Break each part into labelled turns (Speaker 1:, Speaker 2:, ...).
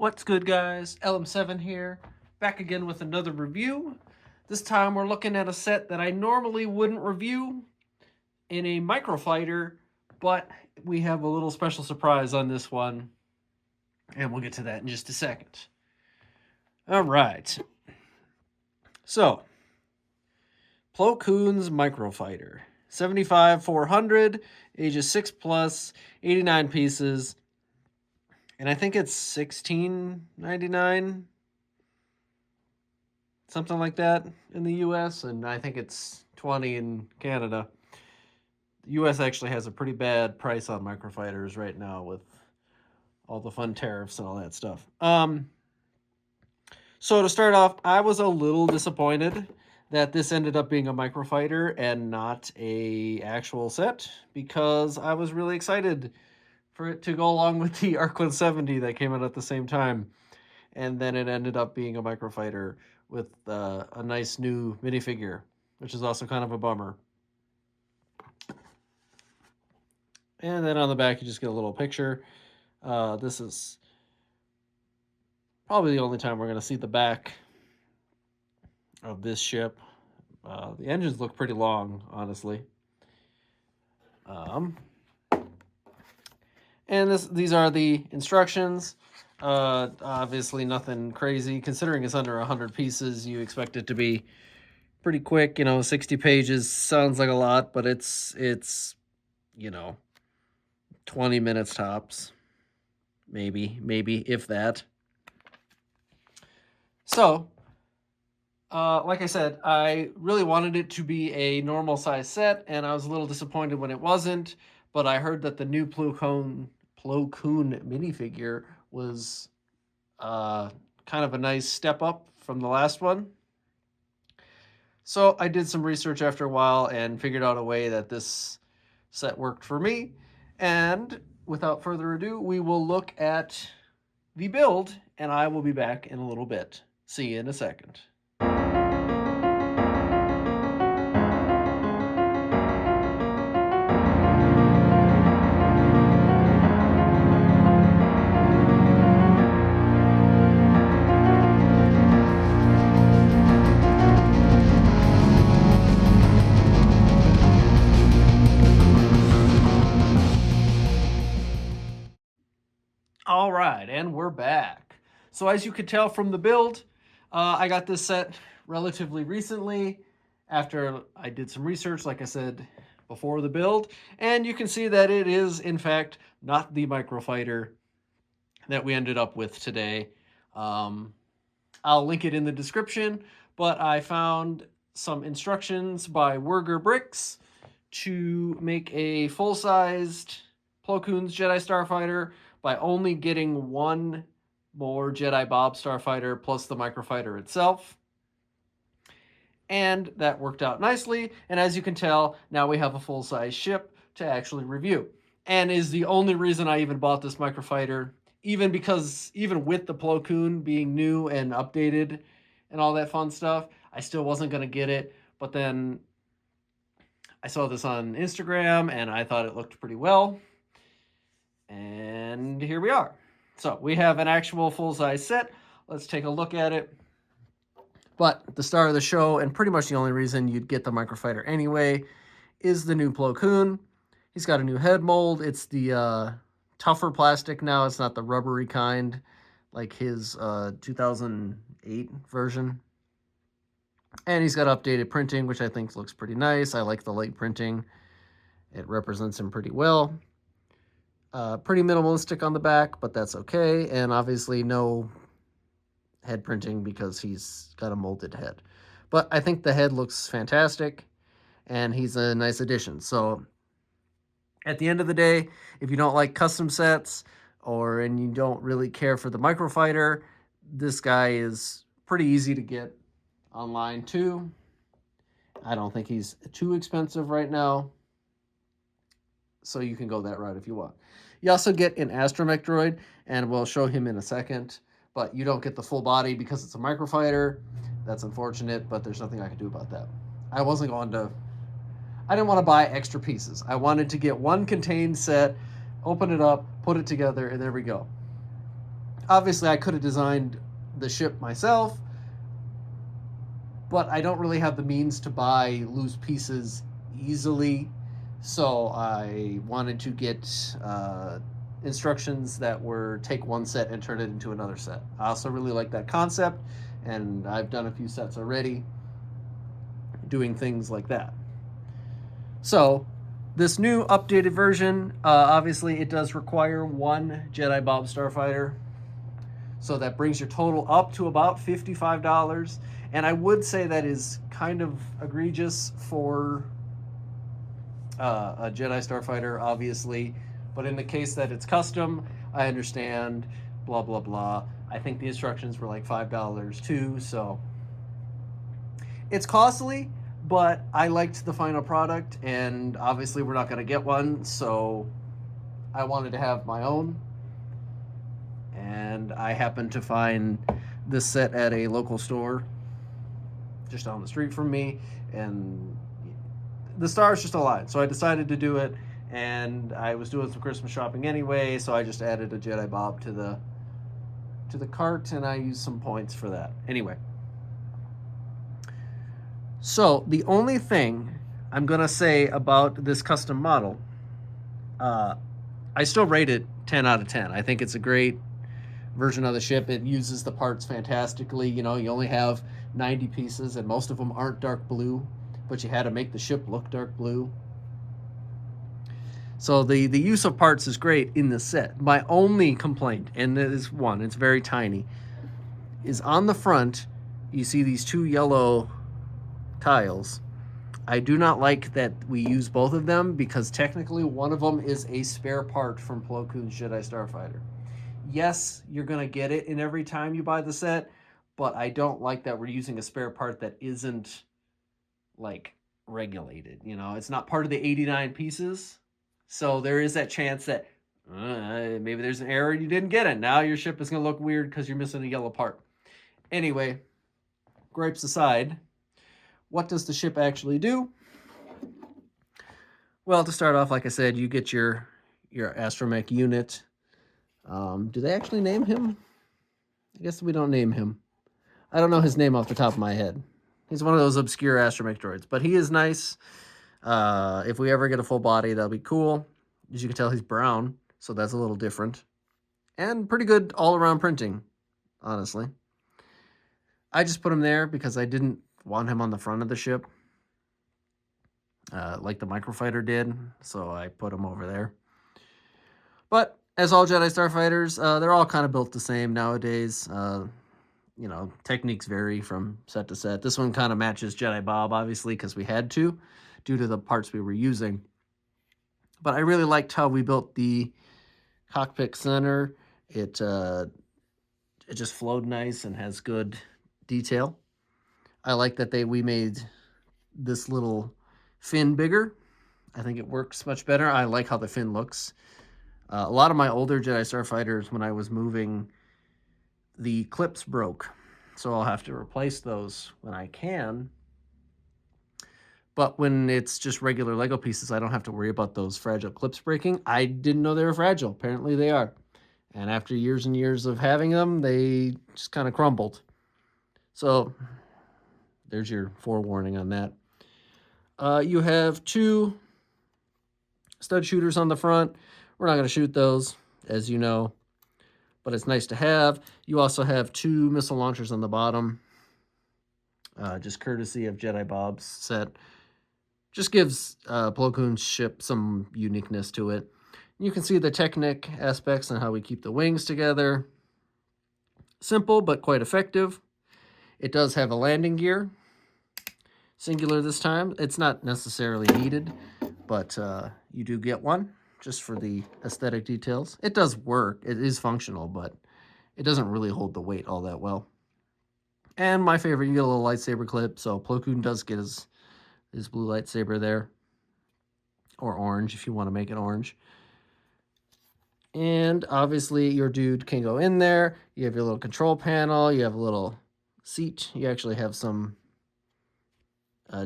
Speaker 1: What's good, guys? LM7 here, back again with another review. This time we're looking at a set that I normally wouldn't review in a Microfighter, but we have a little special surprise on this one, and we'll get to that in just a second. All right. So, Plo Koon's Microfighter. 75-400, ages 6 plus, 89 pieces, and I think it's $16.99, something like that in the US, and I think it's 20 in Canada. The US actually has a pretty bad price on microfighters right now with all the fun tariffs and all that stuff. So to start off, I was a little disappointed that this ended up being a microfighter and not a actual set, because I was really excited for it to go along with the Arc 170 that came out at the same time, and then it ended up being a microfighter with a nice new minifigure, which is also kind of a bummer. And then on the back, you just get a little picture. This is probably the only time we're going to see the back of this ship. The engines look pretty long, honestly. And these are the instructions. Obviously nothing crazy. Considering it's under 100 pieces, you expect it to be pretty quick. 60 pages sounds like a lot, but it's 20 minutes tops. Maybe, if that. So, like I said, I really wanted it to be a normal size set, and I was a little disappointed when it wasn't, but I heard that the new Plo Koon minifigure was kind of a nice step up from the last one. So I did some research after a while and figured out a way that this set worked for me. And without further ado, we will look at the build, and I will be back in a little bit. See you in a second. All right, and we're back. So as you could tell from the build, I got this set relatively recently after I did some research, like I said before the build, and you can see that it is, in fact, not the microfighter that we ended up with today. I'll link it in the description, but I found some instructions by Werger Bricks to make a full-sized Plo Koon's Jedi Starfighter by only getting one more Jedi Bob Starfighter plus the microfighter itself. And that worked out nicely, and as you can tell, now we have a full-size ship to actually review. And is the only reason I even bought this microfighter, even with the Plo Koon being new and updated and all that fun stuff, I still wasn't going to get it. But then I saw this on Instagram, and I thought it looked pretty well. And here we are. So we have an actual full-size set. Let's take a look at it. But the star of the show, and pretty much the only reason you'd get the microfighter anyway, is the new Plo Koon. He's got a new head mold. It's the tougher plastic now. It's not the rubbery kind like his 2008 version. And he's got updated printing, which I think looks pretty nice. I like the light printing. It represents him pretty well. Pretty minimalistic on the back, but that's okay. And obviously no head printing because he's got a molded head. But I think the head looks fantastic, and he's a nice addition. So at the end of the day, if you don't like custom sets and you don't really care for the microfighter, this guy is pretty easy to get online too. I don't think he's too expensive right now, so you can go that route if you want. You also get an astromech droid, and we'll show him in a second, but you don't get the full body because it's a microfighter. That's unfortunate, but there's nothing I can do about that. I didn't want to buy extra pieces. I wanted to get one contained set, open it up, put it together, and there we go. Obviously, I could have designed the ship myself, but I don't really have the means to buy loose pieces easily. So I wanted to get instructions that were take one set and turn it into another set. I also really like that concept, and I've done a few sets already doing things like that. So this new updated version, obviously it does require one Jedi Bob Starfighter. So that brings your total up to about $55. And I would say that is kind of egregious for a Jedi Starfighter, obviously. But in the case that it's custom, I understand, blah, blah, blah. I think the instructions were like $5 too. So it's costly, but I liked the final product. And obviously, we're not going to get one. So I wanted to have my own. And I happened to find this set at a local store just down the street from me, and the stars just aligned. So I decided to do it, and I was doing some Christmas shopping anyway, so I just added a Jedi Bob to the cart, and I used some points for that. Anyway, so the only thing I'm gonna say about this custom model, I still rate it 10 out of 10. I think it's a great version of the ship. It uses the parts fantastically. You know, you only have 90 pieces, and most of them aren't dark blue, but you had to make the ship look dark blue. So the use of parts is great in the set. My only complaint, and it is one, it's very tiny, is on the front, you see these two yellow tiles. I do not like that we use both of them, because technically one of them is a spare part from Plo Koon's Jedi Starfighter. Yes, you're going to get it in every time you buy the set, but I don't like that we're using a spare part that isn't, like, regulated. You know, it's not part of the 89 pieces. So there is that chance that maybe there's an error, you didn't get it. Now your ship is going to look weird because you're missing a yellow part. Anyway, gripes aside, what does the ship actually do? Well, to start off, like I said, you get your astromech unit. Do they actually name him? I guess we don't name him. I don't know his name off the top of my head. He's one of those obscure astromech droids, but he is nice. If we ever get a full body, that'll be cool. As you can tell, he's brown, so that's a little different. And pretty good all-around printing, honestly. I just put him there because I didn't want him on the front of the ship, like the Microfighter did, so I put him over there. But as all Jedi Starfighters, they're all kind of built the same nowadays. You know, techniques vary from set to set. This one kind of matches Jedi Bob, obviously, because we had to, due to the parts we were using. But I really liked how we built the cockpit center. It just flowed nice and has good detail. I like that we made this little fin bigger. I think it works much better. I like how the fin looks. A lot of my older Jedi Starfighters, when I was moving, the clips broke. So I'll have to replace those when I can. But when it's just regular Lego pieces, I don't have to worry about those fragile clips breaking. I didn't know they were fragile. Apparently they are. And after years and years of having them, they just kind of crumbled. So there's your forewarning on that. You have two stud shooters on the front. We're not going to shoot those, as you know, but it's nice to have. You also have two missile launchers on the bottom, just courtesy of Jedi Bob's set. Just gives Plo Koon's ship some uniqueness to it. You can see the Technic aspects and how we keep the wings together. Simple, but quite effective. It does have a landing gear. Singular this time. It's not necessarily needed, but you do get one just for the aesthetic details. It does work. It is functional, but it doesn't really hold the weight all that well. And my favorite, you get a little lightsaber clip. So Plo Koon does get his blue lightsaber there. Or orange, if you want to make it orange. And obviously your dude can go in there. You have your little control panel. You have a little seat. You actually have some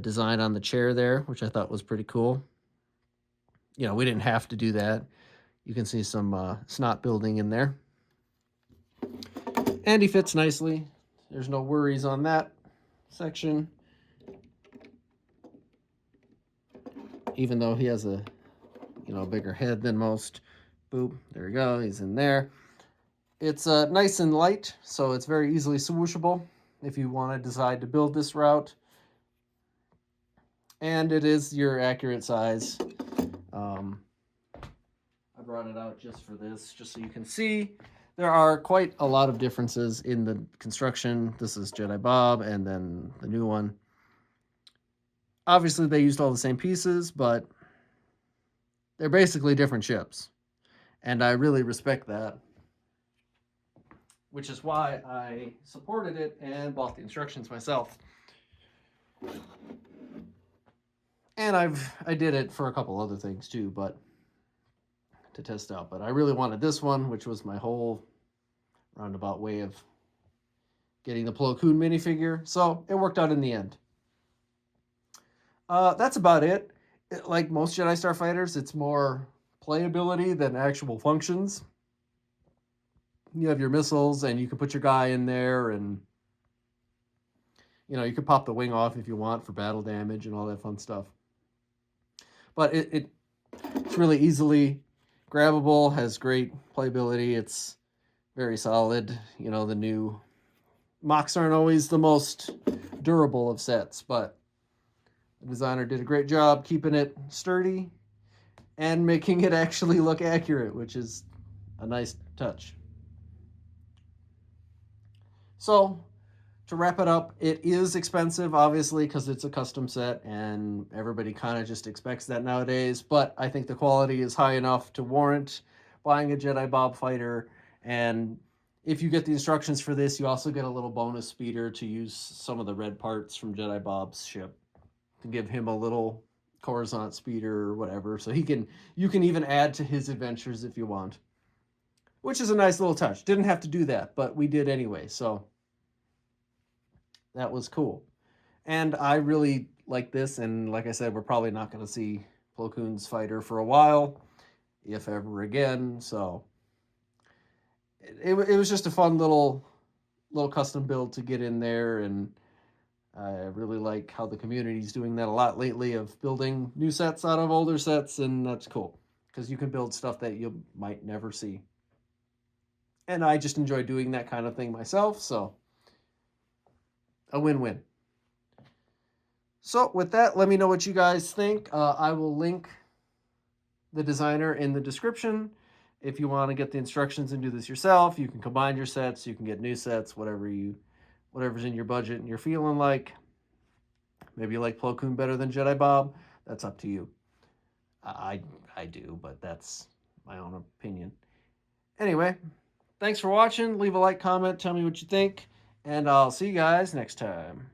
Speaker 1: design on the chair there, which I thought was pretty cool. You know, we didn't have to do that. You can see some snot building in there. And he fits nicely. There's no worries on that section. Even though he has a, bigger head than most. Boop, there we go, he's in there. It's nice and light, so it's very easily swooshable if you want to decide to build this route. And it is your accurate size. I brought it out just for this, just so you can see. There are quite a lot of differences in the construction. This is Jedi Bob, and then the new one. Obviously, they used all the same pieces, but they're basically different ships. And I really respect that, which is why I supported it and bought the instructions myself. And I did it for a couple other things too, but to test out. But I really wanted this one, which was my whole roundabout way of getting the Plo Koon minifigure. So it worked out in the end. That's about it. Like most Jedi Starfighters, it's more playability than actual functions. You have your missiles, and you can put your guy in there, and you can pop the wing off if you want for battle damage and all that fun stuff. But it's really easily grabbable, has great playability. It's very solid. The new mocks aren't always the most durable of sets, but the designer did a great job keeping it sturdy and making it actually look accurate, which is a nice touch. So, to wrap it up, it is expensive, obviously, because it's a custom set, and everybody kind of just expects that nowadays, but I think the quality is high enough to warrant buying a Jedi Bob fighter, and if you get the instructions for this, you also get a little bonus speeder to use some of the red parts from Jedi Bob's ship to give him a little Coruscant speeder or whatever, so you can even add to his adventures if you want, which is a nice little touch. Didn't have to do that, but we did anyway, so that was cool. And I really like this, and like I said, we're probably not going to see Plo Koon's fighter for a while, if ever again, so it was just a fun little custom build to get in there, and I really like how the community's doing that a lot lately, of building new sets out of older sets, and that's cool, because you can build stuff that you might never see. And I just enjoy doing that kind of thing myself, so a win-win. So with that, let me know what you guys think. I will link the designer in the description. If you want to get the instructions and do this yourself, you can combine your sets, you can get new sets, whatever's in your budget and you're feeling like. Maybe you like Plo Koon better than Jedi Bob. That's up to you. I do, but that's my own opinion. Anyway, thanks for watching. Leave a like, comment, tell me what you think, and I'll see you guys next time.